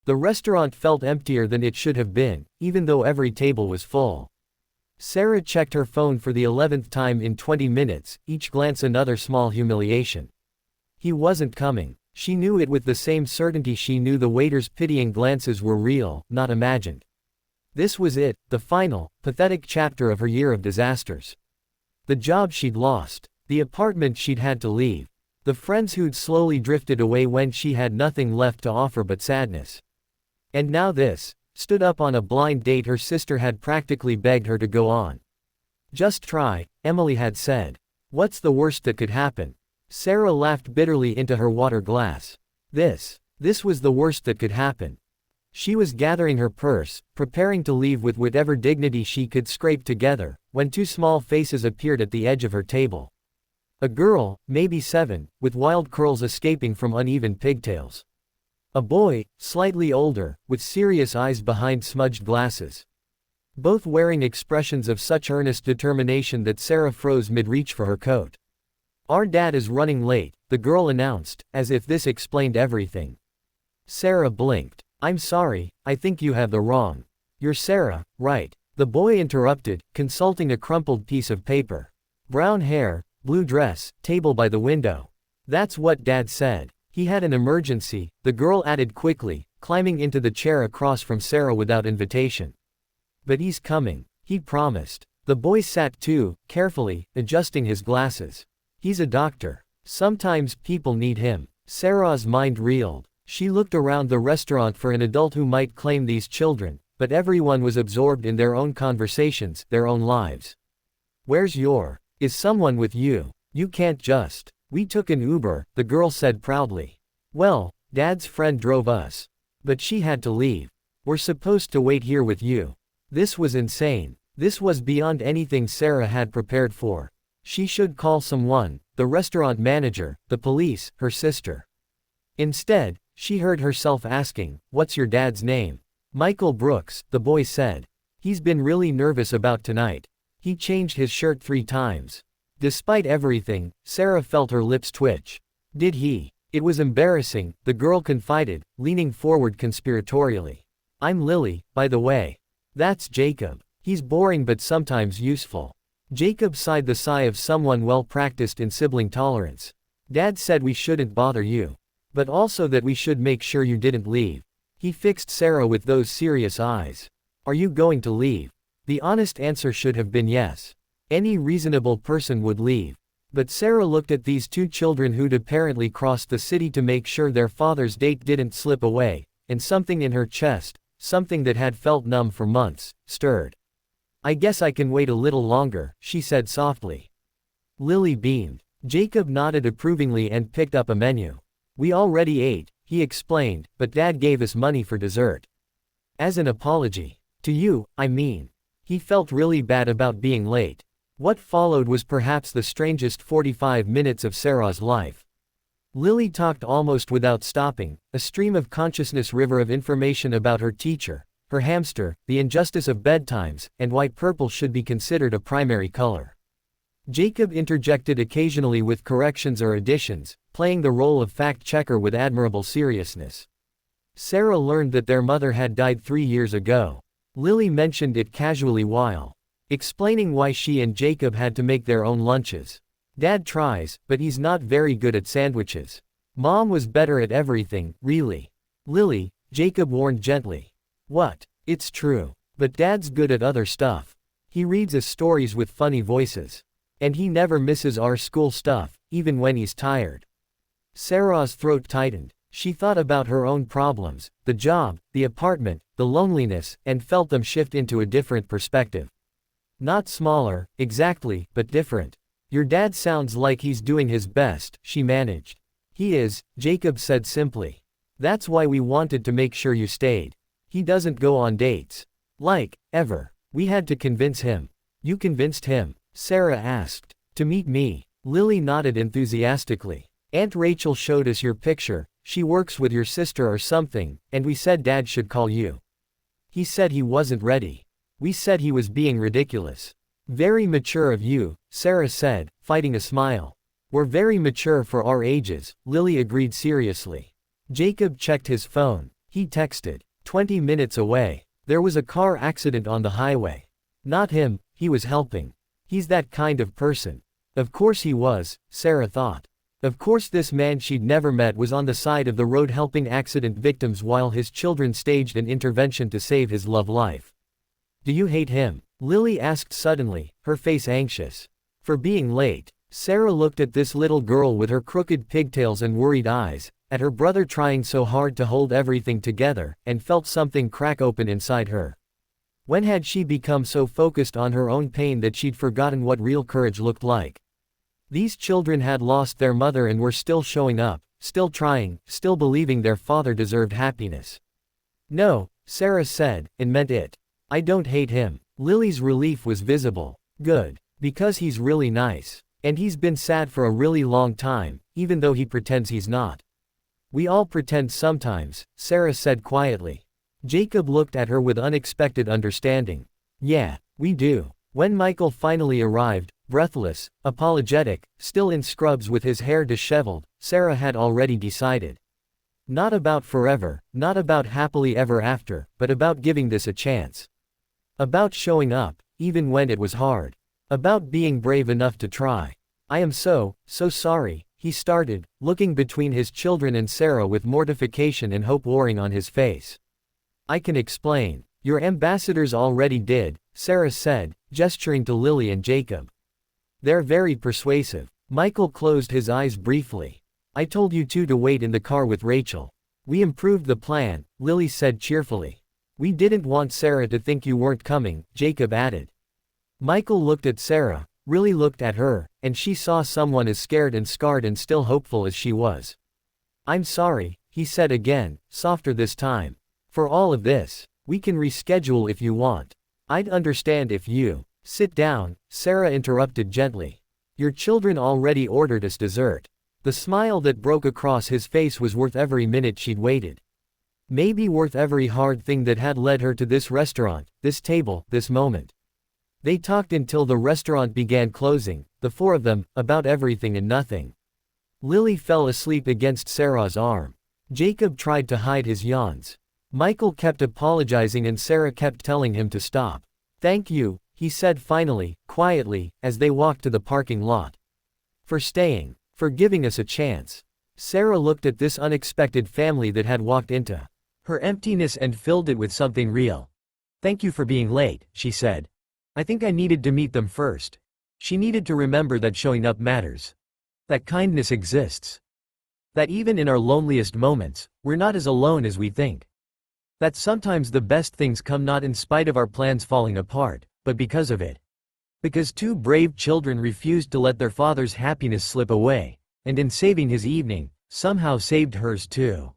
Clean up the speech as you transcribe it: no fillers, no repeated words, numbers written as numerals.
The restaurant felt emptier than it should have been, even though every table was full. Sarah checked her phone for the 11th time in 20 minutes, each glance another small humiliation. He wasn't coming. She knew it with the same certainty she knew the waiter's pitying glances were real, not imagined. This was it, the final, pathetic chapter of her year of disasters. The job she'd lost. The apartment she'd had to leave. The friends who'd slowly drifted away when she had nothing left to offer but sadness. And now this. Stood up on a blind date her sister had practically begged her to go on. Just try, Emily had said. What's the worst that could happen? Sarah laughed bitterly into her water glass. This was the worst that could happen. She was gathering her purse, preparing to leave with whatever dignity she could scrape together, when two small faces appeared at the edge of her table. A girl, maybe 7, with wild curls escaping from uneven pigtails. A boy, slightly older, with serious eyes behind smudged glasses. Both wearing expressions of such earnest determination that Sarah froze mid-reach for her coat. "Our dad is running late," the girl announced, as if this explained everything. Sarah blinked. "I'm sorry, I think you have the wrong. You're Sarah, right?" The boy interrupted, consulting a crumpled piece of paper. "Brown hair, blue dress, table by the window. That's what Dad said. He had an emergency," the girl added quickly, climbing into the chair across from Sarah without invitation. "But he's coming. He promised." The boy sat too, carefully, adjusting his glasses. "He's a doctor. Sometimes people need him." Sarah's mind reeled. She looked around the restaurant for an adult who might claim these children, but everyone was absorbed in their own conversations, their own lives. Is someone with you? You can't just. We took an Uber, the girl said proudly. Well, Dad's friend drove us. But she had to leave. We're supposed to wait here with you. This was insane. This was beyond anything Sarah had prepared for. She should call someone, the restaurant manager, the police, her sister. Instead, she heard herself asking, "What's your dad's name?" "Michael Brooks," the boy said. "He's been really nervous about tonight. He changed his shirt 3 times. Despite everything, Sarah felt her lips twitch. "Did he?" It was embarrassing, the girl confided, leaning forward conspiratorially. "I'm Lily, by the way. That's Jacob. He's boring but sometimes useful." Jacob sighed the sigh of someone well practiced in sibling tolerance. "Dad said we shouldn't bother you. But also that we should make sure you didn't leave." He fixed Sarah with those serious eyes. "Are you going to leave?" The honest answer should have been yes. Any reasonable person would leave. But Sarah looked at these 2 children who'd apparently crossed the city to make sure their father's date didn't slip away, and something in her chest, something that had felt numb for months, stirred. "I guess I can wait a little longer," she said softly. Lily beamed. Jacob nodded approvingly and picked up a menu. "We already ate," he explained, "but Dad gave us money for dessert. As an apology. To you, I mean." He felt really bad about being late. What followed was perhaps the strangest 45 minutes of Sarah's life. Lily talked almost without stopping, a stream of consciousness river of information about her teacher, her hamster, the injustice of bedtimes, and why purple should be considered a primary color. Jacob interjected occasionally with corrections or additions, playing the role of fact-checker with admirable seriousness. Sarah learned that their mother had died 3 years ago. Lily mentioned it casually while explaining why she and Jacob had to make their own lunches. "Dad tries, but he's not very good at sandwiches. Mom was better at everything, really." "Lily," Jacob warned gently. "What? It's true. But Dad's good at other stuff. He reads us stories with funny voices. And he never misses our school stuff, even when he's tired." Sarah's throat tightened. She thought about her own problems, the job, the apartment, the loneliness, and felt them shift into a different perspective. Not smaller, exactly, but different. "Your dad sounds like he's doing his best," she managed. "He is," Jacob said simply. "That's why we wanted to make sure you stayed. He doesn't go on dates. Like, ever. We had to convince him." "You convinced him?" Sarah asked. "To meet me." Lily nodded enthusiastically. "Aunt Rachel showed us your picture. She works with your sister or something, and we said Dad should call you. He said he wasn't ready. We said he was being ridiculous." "Very mature of you," Sarah said, fighting a smile. "We're very mature for our ages," Lily agreed seriously. Jacob checked his phone. He texted. 20 minutes away. There was a car accident on the highway. Not him, he was helping. He's that kind of person. Of course he was, Sarah thought. Of course this man she'd never met was on the side of the road helping accident victims while his children staged an intervention to save his love life. Do you hate him? Lily asked suddenly, her face anxious. For being late. Sarah looked at this little girl with her crooked pigtails and worried eyes, at her brother trying so hard to hold everything together, and felt something crack open inside her. When had she become so focused on her own pain that she'd forgotten what real courage looked like? These children had lost their mother and were still showing up, still trying, still believing their father deserved happiness. No, Sarah said, and meant it. I don't hate him. Lily's relief was visible. Good. Because he's really nice. And he's been sad for a really long time, even though he pretends he's not. We all pretend sometimes, Sarah said quietly. Jacob looked at her with unexpected understanding. Yeah, we do. When Michael finally arrived, breathless, apologetic, still in scrubs with his hair disheveled, Sarah had already decided. Not about forever, not about happily ever after, but about giving this a chance. About showing up, even when it was hard. About being brave enough to try. I am so sorry, he started, looking between his children and Sarah with mortification and hope warring on his face. I can explain. Your ambassadors already did, Sarah said, gesturing to Lily and Jacob. They're very persuasive. Michael closed his eyes briefly. I told you two to wait in the car with Rachel. We improved the plan, Lily said cheerfully. We didn't want Sarah to think you weren't coming, Jacob added. Michael looked at Sarah, really looked at her, and she saw someone as scared and scarred and still hopeful as she was. I'm sorry, he said again, softer this time. For all of this. We can reschedule if you want. I'd understand if you. Sit down, Sarah interrupted gently. Your children already ordered us dessert. The smile that broke across his face was worth every minute she'd waited. Maybe worth every hard thing that had led her to this restaurant, this table, this moment. They talked until the restaurant began closing, the four of them, about everything and nothing. Lily fell asleep against Sarah's arm. Jacob tried to hide his yawns. Michael kept apologizing and Sarah kept telling him to stop. Thank you, he said finally, quietly, as they walked to the parking lot. For staying. For giving us a chance. Sarah looked at this unexpected family that had walked into her emptiness and filled it with something real. Thank you for being late, she said. I think I needed to meet them first. She needed to remember that showing up matters. That kindness exists. That even in our loneliest moments, we're not as alone as we think. That sometimes the best things come not in spite of our plans falling apart, but because of it. Because two brave children refused to let their father's happiness slip away, and in saving his evening, somehow saved hers too.